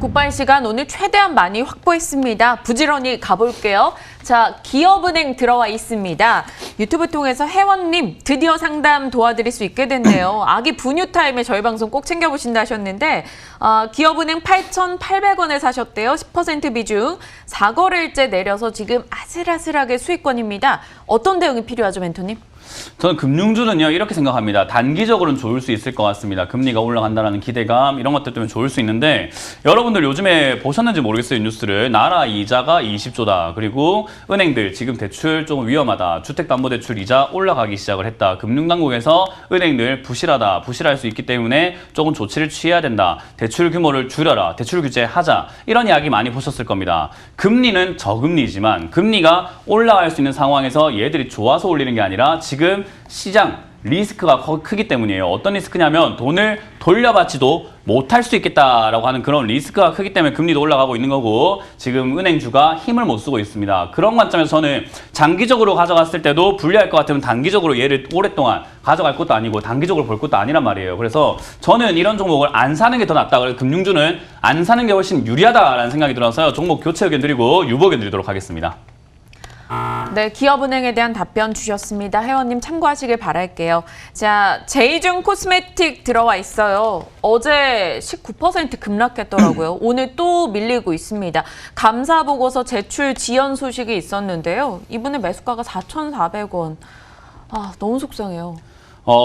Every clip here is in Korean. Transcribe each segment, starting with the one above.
복발 시간 오늘 최대한 많이 확보했습니다. 부지런히 가볼게요. 자, 기업은행 들어와 있습니다. 유튜브 통해서 혜원님 드디어 상담 도와드릴 수 있게 됐네요. 아기 분유 타임에 저희 방송 꼭 챙겨보신다 하셨는데 기업은행 8,800원에 사셨대요. 10% 비중. 4거래일째 내려서 지금 아슬아슬하게 수익권입니다. 어떤 대응이 필요하죠, 멘토님? 저는 금융주는요 이렇게 생각합니다. 단기적으로는 좋을 수 있을 것 같습니다. 금리가 올라간다는 기대감 이런 것들 때문에 좋을 수 있는데 여러분들 요즘에 보셨는지 모르겠어요. 뉴스를 나라 이자가 20조다. 그리고 은행들 지금 대출 조금 위험하다. 주택담보대출 이자 올라가기 시작을 했다. 금융당국에서 은행들 부실하다. 부실할 수 있기 때문에 조금 조치를 취해야 된다. 대출 규모를 줄여라. 대출 규제하자. 이런 이야기 많이 보셨을 겁니다. 금리는 저금리지만 금리가 올라갈 수 있는 상황에서 얘들이 좋아서 올리는 게 아니라 지금 시장 리스크가 크기 때문이에요. 어떤 리스크냐면 돈을 돌려받지도 못할 수 있겠다라고 하는 그런 리스크가 크기 때문에 금리도 올라가고 있는 거고 지금 은행주가 힘을 못 쓰고 있습니다. 그런 관점에서 저는 장기적으로 가져갔을 때도 불리할 것 같으면 단기적으로 얘를 오랫동안 가져갈 것도 아니고 단기적으로 볼 것도 아니란 말이에요. 그래서 저는 이런 종목을 안 사는 게 더 낫다. 그래서 금융주는 안 사는 게 훨씬 유리하다라는 생각이 들어서요. 종목 교체 의견 드리고 유보 의견 드리도록 하겠습니다. 네, 기업은행에 대한 답변 주셨습니다. 회원님 참고하시길 바랄게요. 자, 제이준 코스메틱 들어와 있어요. 어제 19% 급락했더라고요. 오늘 또 밀리고 있습니다. 감사보고서 제출 지연 소식이 있었는데요. 이번에 매수가가 4,400원. 아, 너무 속상해요.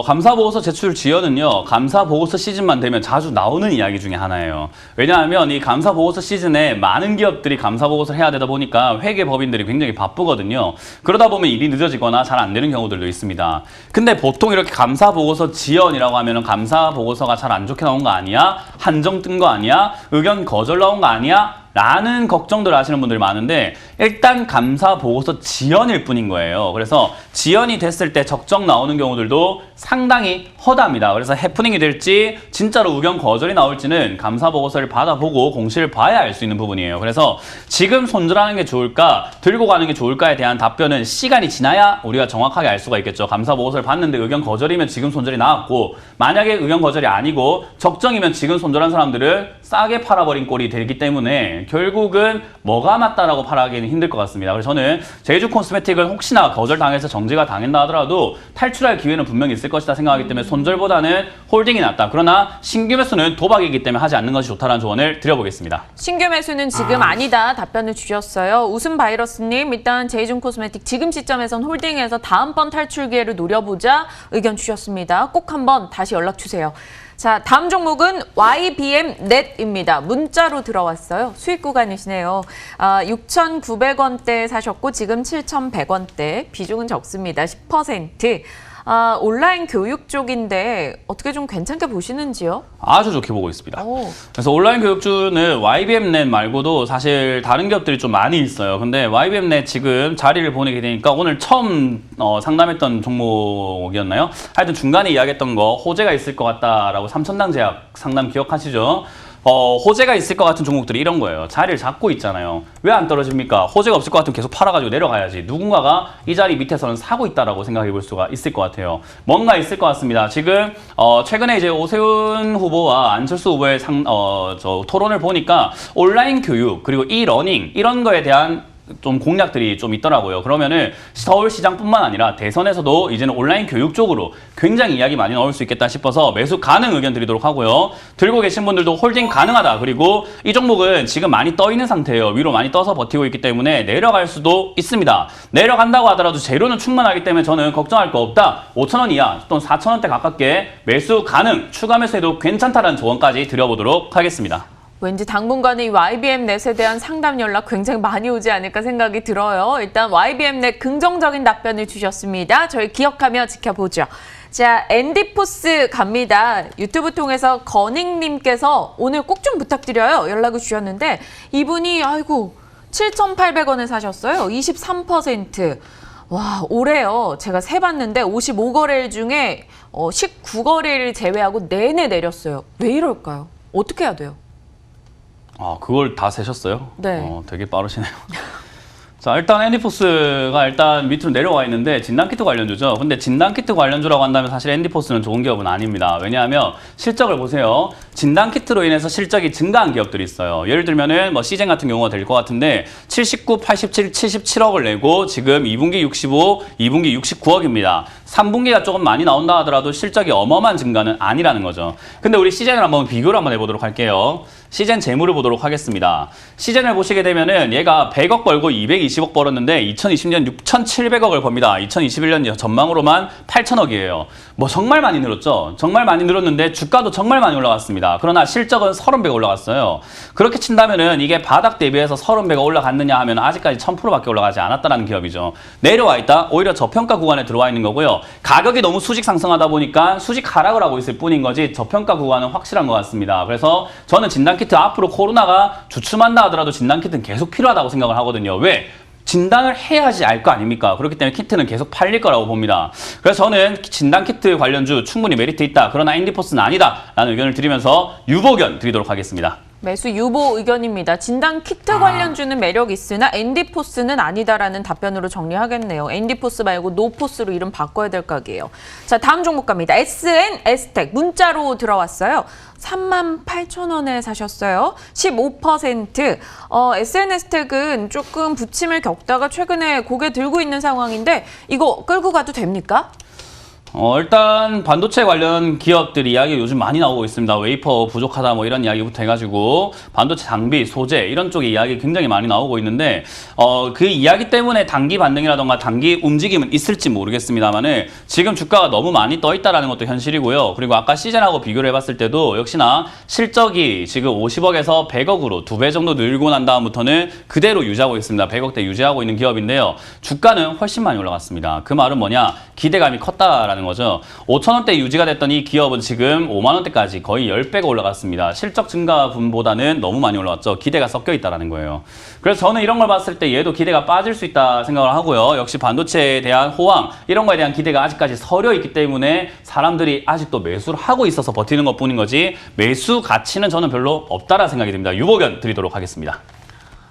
감사보고서 제출 지연은요, 감사보고서 시즌만 되면 자주 나오는 이야기 중에 하나예요. 왜냐하면 이 감사보고서 시즌에 많은 기업들이 감사보고서를 해야 되다 보니까 회계법인들이 굉장히 바쁘거든요. 그러다 보면 일이 늦어지거나 잘 안 되는 경우들도 있습니다. 근데 보통 이렇게 감사보고서 지연이라고 하면은 감사보고서가 잘 안 좋게 나온 거 아니야? 한정 뜬 거 아니야? 의견 거절 나온 거 아니야? 라는 걱정들 하시는 분들이 많은데 일단 감사보고서 지연일 뿐인 거예요. 그래서 지연이 됐을 때 적정 나오는 경우들도 상당히 허다합니다. 그래서 해프닝이 될지 진짜로 의견 거절이 나올지는 감사보고서를 받아보고 공시를 봐야 알 수 있는 부분이에요. 그래서 지금 손절하는 게 좋을까 들고 가는 게 좋을까에 대한 답변은 시간이 지나야 우리가 정확하게 알 수가 있겠죠. 감사보고서를 봤는데 의견 거절이면 지금 손절이 나왔고 만약에 의견 거절이 아니고 적정이면 지금 손절한 사람들은 싸게 팔아버린 꼴이 되기 때문에 결국은 뭐가 맞다라고 팔아가기는 힘들 것 같습니다. 그래서 저는 제이준 코스메틱을 혹시나 거절당해서 정지가 당한다 하더라도 탈출할 기회는 분명히 있을 것이다 생각하기 때문에 손절보다는 홀딩이 낫다. 그러나 신규 매수는 도박이기 때문에 하지 않는 것이 좋다는 조언을 드려보겠습니다. 신규 매수는 지금 아니다 답변을 주셨어요. 웃음 바이러스님 일단 제이준 코스메틱 지금 시점에선 홀딩해서 다음번 탈출 기회를 노려보자 의견 주셨습니다. 꼭 한번 다시 연락 주세요. 자, 다음 종목은 YBM넷입니다. 문자로 들어왔어요. 수익 구간이시네요. 6,900원대 사셨고 지금 7,100원대. 비중은 적습니다. 10%. 온라인 교육 쪽인데 어떻게 좀 괜찮게 보시는지요? 아주 좋게 보고 있습니다. 오. 그래서 온라인 교육주는 YBM넷 말고도 사실 다른 기업들이 좀 많이 있어요. 근데 YBM넷 지금 자리를 보내게 되니까 오늘 처음 상담했던 종목이었나요? 하여튼 중간에 이야기했던 거 호재가 있을 것 같다라고 삼천당 제약 상담 기억하시죠? 호재가 있을 것 같은 종목들이 이런 거예요. 자리를 잡고 있잖아요. 왜 안 떨어집니까? 호재가 없을 것 같으면 계속 팔아가지고 내려가야지. 누군가가 이 자리 밑에서는 사고 있다라고 생각해 볼 수가 있을 것 같아요. 뭔가 있을 것 같습니다. 지금 최근에 이제 오세훈 후보와 안철수 후보의 토론을 보니까 온라인 교육 그리고 이러닝 이런 거에 대한 좀 공약들이 좀 있더라고요. 그러면은 서울시장뿐만 아니라 대선에서도 이제는 온라인 교육 쪽으로 굉장히 이야기 많이 나올 수 있겠다 싶어서 매수 가능 의견 드리도록 하고요. 들고 계신 분들도 홀딩 가능하다. 그리고 이 종목은 지금 많이 떠 있는 상태예요. 위로 많이 떠서 버티고 있기 때문에 내려갈 수도 있습니다. 내려간다고 하더라도 재료는 충분하기 때문에 저는 걱정할 거 없다. 5,000원 이하 또는 4,000원대 가깝게 매수 가능, 추가 매수해도 괜찮다라는 조언까지 드려보도록 하겠습니다. 왠지 당분간은 이 YBM넷에 대한 상담 연락 굉장히 많이 오지 않을까 생각이 들어요. 일단 YBM넷 긍정적인 답변을 주셨습니다. 저희 기억하며 지켜보죠. 자, 앤디포스 갑니다. 유튜브 통해서 건익님께서 오늘 꼭 좀 부탁드려요. 연락을 주셨는데 이분이 아이고 7,800원에 사셨어요. 23%. 와, 올해요. 제가 세봤는데 55거래일 중에 19거래일 제외하고 내내 내렸어요. 왜 이럴까요? 어떻게 해야 돼요? 그걸 다 세셨어요? 네. 되게 빠르시네요. 자, 일단 앤디포스가 일단 밑으로 내려와 있는데 진단키트 관련주죠. 근데 진단키트 관련주라고 한다면 사실 앤디포스는 좋은 기업은 아닙니다. 왜냐하면 실적을 보세요. 진단키트로 인해서 실적이 증가한 기업들이 있어요. 예를 들면은 뭐 시젠 같은 경우가 될 것 같은데 79, 87, 77억을 내고 지금 2분기 65, 2분기 69억입니다. 3분기가 조금 많이 나온다 하더라도 실적이 어마어마한 증가는 아니라는 거죠. 근데 우리 시젠을 한번 비교를 한번 해보도록 할게요. 시젠 재물을 보도록 하겠습니다. 시젠을 보시게 되면은 얘가 100억 벌고 220억 벌었는데 2020년 6,700억을 법니다. 2021년 전망으로만 8천억이에요. 뭐 정말 많이 늘었죠. 정말 많이 늘었는데 주가도 정말 많이 올라갔습니다. 그러나 실적은 30배가 올라갔어요. 그렇게 친다면은 이게 바닥 대비해서 30배가 올라갔느냐 하면 아직까지 1000%밖에 올라가지 않았다는 기업이죠. 내려와 있다. 오히려 저평가 구간에 들어와 있는 거고요. 가격이 너무 수직 상승하다 보니까 수직 하락을 하고 있을 뿐인 거지 저평가 구간은 확실한 것 같습니다. 그래서 저는 진단키트 앞으로 코로나가 주춤한다 하더라도 진단키트는 계속 필요하다고 생각을 하거든요. 왜? 진단을 해야지 알 거 아닙니까? 그렇기 때문에 키트는 계속 팔릴 거라고 봅니다. 그래서 저는 진단키트 관련주 충분히 메리트 있다. 그러나 앤디포스는 아니다. 라는 의견을 드리면서 유보견 드리도록 하겠습니다. 매수 유보 의견입니다. 진단 키트 관련주는 매력 있으나 앤디포스는 아니다라는 답변으로 정리하겠네요. 앤디포스 말고 노포스로 이름 바꿔야 될 각이에요. 자, 다음 종목 갑니다. SNS텍 문자로 들어왔어요. 38,000원에 사셨어요. 15%. SNS텍은 조금 부침을 겪다가 최근에 고개 들고 있는 상황인데 이거 끌고 가도 됩니까? 일단 반도체 관련 기업들 이야기 요즘 많이 나오고 있습니다. 웨이퍼 부족하다 뭐 이런 이야기부터 해가지고 반도체 장비, 소재 이런 쪽의 이야기 굉장히 많이 나오고 있는데 그 이야기 때문에 단기 반등이라던가 단기 움직임은 있을지 모르겠습니다만은 지금 주가가 너무 많이 떠 있다라는 것도 현실이고요. 그리고 아까 시즌하고 비교를 해봤을 때도 역시나 실적이 지금 50억에서 100억으로 2배 정도 늘고 난 다음부터는 그대로 유지하고 있습니다. 100억대 유지하고 있는 기업인데요. 주가는 훨씬 많이 올라갔습니다. 그 말은 뭐냐? 기대감이 컸다라는 거죠. 5,000원대 유지가 됐던 이 기업은 지금 5만원대까지 거의 10배가 올라갔습니다. 실적 증가분보다는 너무 많이 올라왔죠. 기대가 섞여 있다는 거예요. 그래서 저는 이런 걸 봤을 때 얘도 기대가 빠질 수 있다 생각을 하고요. 역시 반도체에 대한 호황, 이런 거에 대한 기대가 아직까지 서려 있기 때문에 사람들이 아직도 매수를 하고 있어서 버티는 것뿐인 거지 매수 가치는 저는 별로 없다라는 생각이 듭니다. 유보견 드리도록 하겠습니다.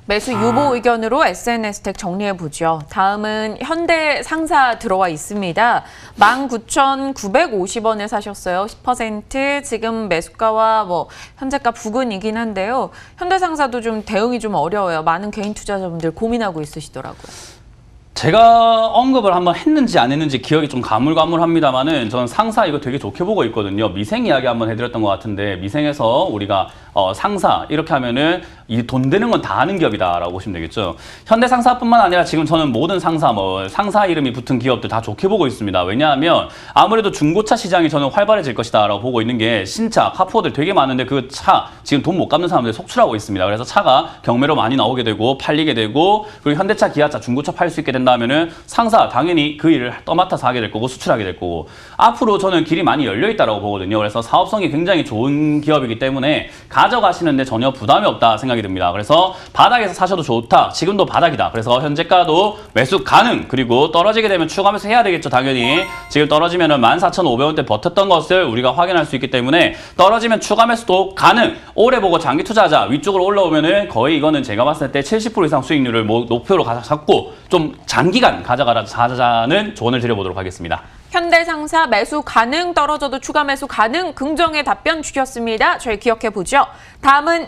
매수 유보 의견으로 SNS텍 정리해보죠. 다음은 현대상사 들어와 있습니다. 19,950원에 사셨어요. 10%. 지금 매수가와 뭐 현재가 부근이긴 한데요. 현대상사도 좀 대응이 좀 어려워요. 많은 개인 투자자분들 고민하고 있으시더라고요. 제가 언급을 한번 했는지 안 했는지 기억이 좀 가물가물합니다만은 저는 상사 이거 되게 좋게 보고 있거든요. 미생 이야기 한번 해드렸던 것 같은데 미생에서 우리가 상사 이렇게 하면은 이 돈 되는 건 다 아는 기업이다라고 보시면 되겠죠. 현대상사뿐만 아니라 지금 저는 모든 상사 상사 이름이 붙은 기업들 다 좋게 보고 있습니다. 왜냐하면 아무래도 중고차 시장이 저는 활발해질 것이다라고 보고 있는 게 신차, 카푸어들 되게 많은데 그 차 지금 돈 못 갚는 사람들이 속출하고 있습니다. 그래서 차가 경매로 많이 나오게 되고 팔리게 되고 그리고 현대차, 기아차, 중고차 팔 수 있게 된다면은 상사 당연히 그 일을 떠맡아서 하게 될 거고 수출하게 될 거고 앞으로 저는 길이 많이 열려 있다라고 보거든요. 그래서 사업성이 굉장히 좋은 기업이기 때문에 가져가시는데 전혀 부담이 없다 생각이 듭니다. 그래서 바닥에서 사셔도 좋다. 지금도 바닥이다. 그래서 현재가도 매수 가능. 그리고 떨어지게 되면 추가 매수 해야 되겠죠. 당연히 지금 떨어지면은 14,500원대 버텼던 것을 우리가 확인할 수 있기 때문에 떨어지면 추가 매수도 가능. 오래 보고 장기 투자하자. 위쪽으로 올라오면은 거의 이거는 제가 봤을 때 70% 이상 수익률을 목표로 잡고 좀 장기간 가져가자는 조언을 드려보도록 하겠습니다. 현대상사 매수 가능, 떨어져도 추가 매수 가능, 긍정의 답변 주셨습니다. 저희 기억해보죠. 다음은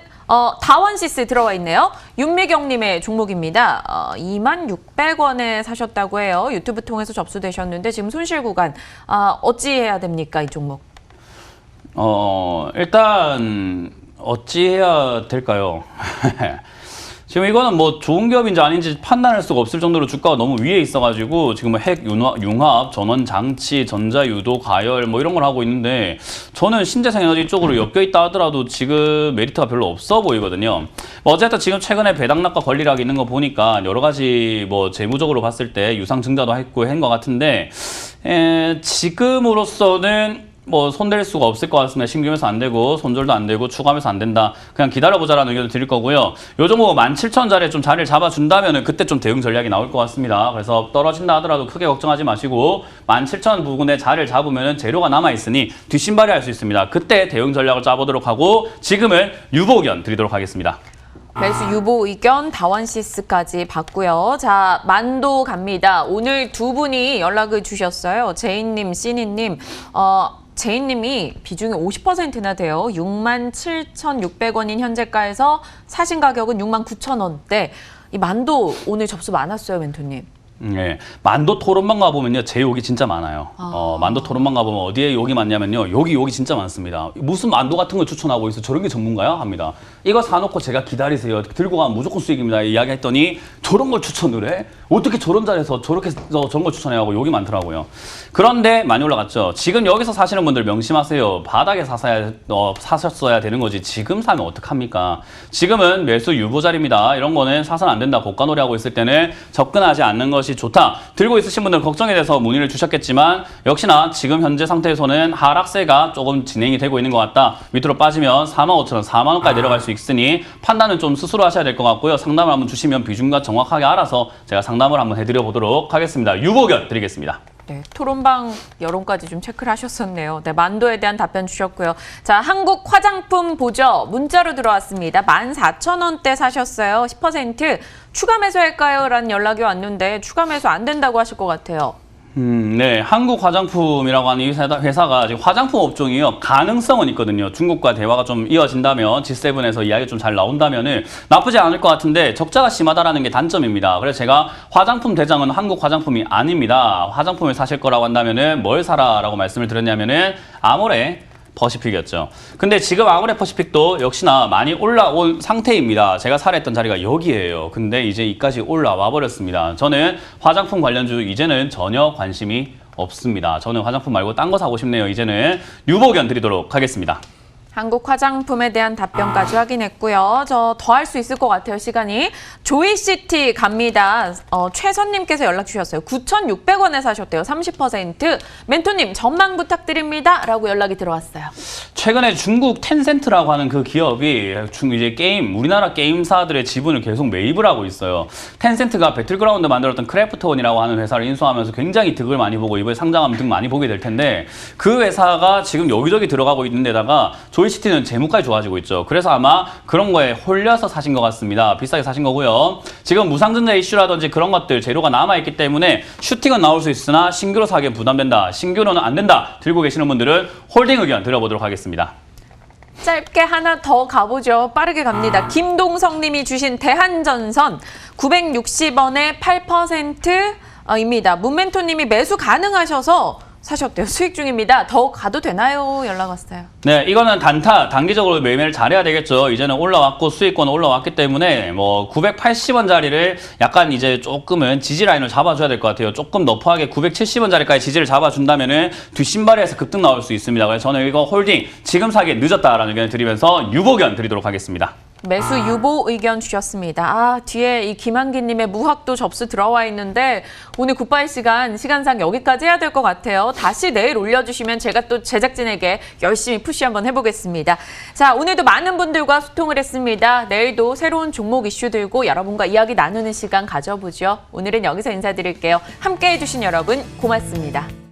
다원시스 들어와 있네요. 윤미경님의 종목입니다. 26,600원에 사셨다고 해요. 유튜브 통해서 접수되셨는데 지금 손실 구간 어찌 해야 됩니까, 이 종목? 일단 어찌 해야 될까요? 지금 이거는 뭐 좋은 기업인지 아닌지 판단할 수가 없을 정도로 주가가 너무 위에 있어가지고 지금 핵 융합, 전원 장치, 전자유도, 가열 뭐 이런 걸 하고 있는데 저는 신재생 에너지 쪽으로 엮여 있다 하더라도 지금 메리트가 별로 없어 보이거든요. 뭐 어쨌든 지금 최근에 배당락과 권리락이 있는 거 보니까 여러 가지 뭐 재무적으로 봤을 때 유상 증자도 했고 한 것 같은데 지금으로서는 뭐 손댈 수가 없을 것 같습니다. 신규매수 안 되고 손절도 안 되고 추가매수 안 된다. 그냥 기다려보자라는 의견을 드릴 거고요. 요 종목 17,000원짜리에 좀 자리를 잡아준다면 그때 좀 대응 전략이 나올 것 같습니다. 그래서 떨어진다 하더라도 크게 걱정하지 마시고 17,000원 부근에 자리를 잡으면 재료가 남아있으니 뒷심발이 할 수 있습니다. 그때 대응 전략을 짜보도록 하고 지금은 유보견 드리도록 하겠습니다. 매수 유보 의견 다원시스까지 봤고요. 자, 만도 갑니다. 오늘 두 분이 연락을 주셨어요. 제이님, 씨니님. 제이님이 비중이 50%나 돼요. 67,600원인 현재가에서 사신 가격은 69,000원대. 이 만도 오늘 접수 많았어요, 멘토님. 네, 만도 토론방 가보면요, 제 욕이 진짜 많아요. 만도 토론방 가보면 어디에 욕이 많냐면요, 욕이 진짜 많습니다. 무슨 만도 같은 걸 추천하고 있어? 저런 게 전문가야? 합니다. 이거 사놓고 제가 기다리세요. 들고 가면 무조건 수익입니다. 이야기했더니 저런 걸 추천을 해? 어떻게 저런 자리에서 저렇게 저런 걸 추천해? 하고 욕이 많더라고요. 그런데 많이 올라갔죠. 지금 여기서 사시는 분들 명심하세요. 바닥에 사셨어야 되는 거지. 지금 사면 어떡합니까? 지금은 매수 유보 자리입니다. 이런 거는 사선 안 된다. 고가 놀이하고 있을 때는 접근하지 않는 것이 좋다. 들고 있으신 분들 걱정에 대해서 문의를 주셨겠지만 역시나 지금 현재 상태에서는 하락세가 조금 진행이 되고 있는 것 같다. 밑으로 빠지면 45,000원, 4만 원까지 내려갈 수 있으니 판단은 좀 스스로 하셔야 될 것 같고요. 상담을 한번 주시면 비중과 정확하게 알아서 제가 상담을 한번 해드려 보도록 하겠습니다. 유보견 드리겠습니다. 네, 토론방 여론까지 좀 체크를 하셨었네요. 네, 만도에 대한 답변 주셨고요. 자, 한국 화장품 보죠. 문자로 들어왔습니다. 14,000원대 사셨어요. 10% 추가 매수할까요? 라는 연락이 왔는데 추가 매수 안 된다고 하실 것 같아요. 네. 한국 화장품이라고 하는 이 회사가 지금 화장품 업종이요. 가능성은 있거든요. 중국과 대화가 좀 이어진다면, G7에서 이야기 좀 잘 나온다면은 나쁘지 않을 것 같은데 적자가 심하다라는 게 단점입니다. 그래서 제가 화장품 대장은 한국 화장품이 아닙니다. 화장품을 사실 거라고 한다면은 뭘 사라라고 말씀을 드렸냐면은 아모레 퍼시픽이었죠. 근데 지금 아모레 퍼시픽도 역시나 많이 올라온 상태입니다. 제가 살했던 자리가 여기예요. 근데 이제 이까지 올라와 버렸습니다. 저는 화장품 관련주 이제는 전혀 관심이 없습니다. 저는 화장품 말고 딴 거 사고 싶네요. 이제는 유보견 드리도록 하겠습니다. 한국 화장품에 대한 답변까지 확인했고요. 저 더 할 수 있을 것 같아요, 시간이. 조이시티 갑니다. 최선님께서 연락 주셨어요. 9,600원에 사셨대요. 30%. 멘토님, 전망 부탁드립니다. 라고 연락이 들어왔어요. 최근에 중국 텐센트라고 하는 그 기업이 이제 우리나라 게임사들의 지분을 계속 매입을 하고 있어요. 텐센트가 배틀그라운드 만들었던 크래프트원이라고 하는 회사를 인수하면서 굉장히 득을 많이 보고 이번에 상장하면 득 많이 보게 될 텐데 그 회사가 지금 여기저기 들어가고 있는 데다가 조이시티는 재무까지 좋아지고 있죠. 그래서 아마 그런 거에 홀려서 사신 것 같습니다. 비싸게 사신 거고요. 지금 무상증자 이슈라든지 그런 것들 재료가 남아있기 때문에 슈팅은 나올 수 있으나 신규로 사기엔 부담된다. 신규로는 안 된다. 들고 계시는 분들은 홀딩 의견 드려보도록 하겠습니다. 짧게 하나 더 가보죠. 빠르게 갑니다. 김동성 님이 주신 대한전선 960원에 8%입니다. 문멘토 님이 매수 가능하셔서 사셨대요. 수익 중입니다. 더 가도 되나요? 연락 왔어요. 네, 이거는 단기적으로 매매를 잘해야 되겠죠. 이제는 올라왔고 수익권 올라왔기 때문에 뭐 980원짜리를 약간 이제 조금은 지지 라인을 잡아줘야 될 것 같아요. 조금 너프하게 970원짜리까지 지지를 잡아준다면은 뒷심발에서 급등 나올 수 있습니다. 그래서 저는 이거 홀딩 지금 사기에 늦었다라는 의견을 드리면서 유보견 드리도록 하겠습니다. 매수 유보 의견 주셨습니다. 뒤에 이 김한기님의 무학도 접수 들어와 있는데 오늘 굿바이 시간상 여기까지 해야 될 것 같아요. 다시 내일 올려주시면 제가 또 제작진에게 열심히 푸시 한번 해보겠습니다. 자, 오늘도 많은 분들과 소통을 했습니다. 내일도 새로운 종목 이슈 들고 여러분과 이야기 나누는 시간 가져보죠. 오늘은 여기서 인사드릴게요. 함께해 주신 여러분 고맙습니다.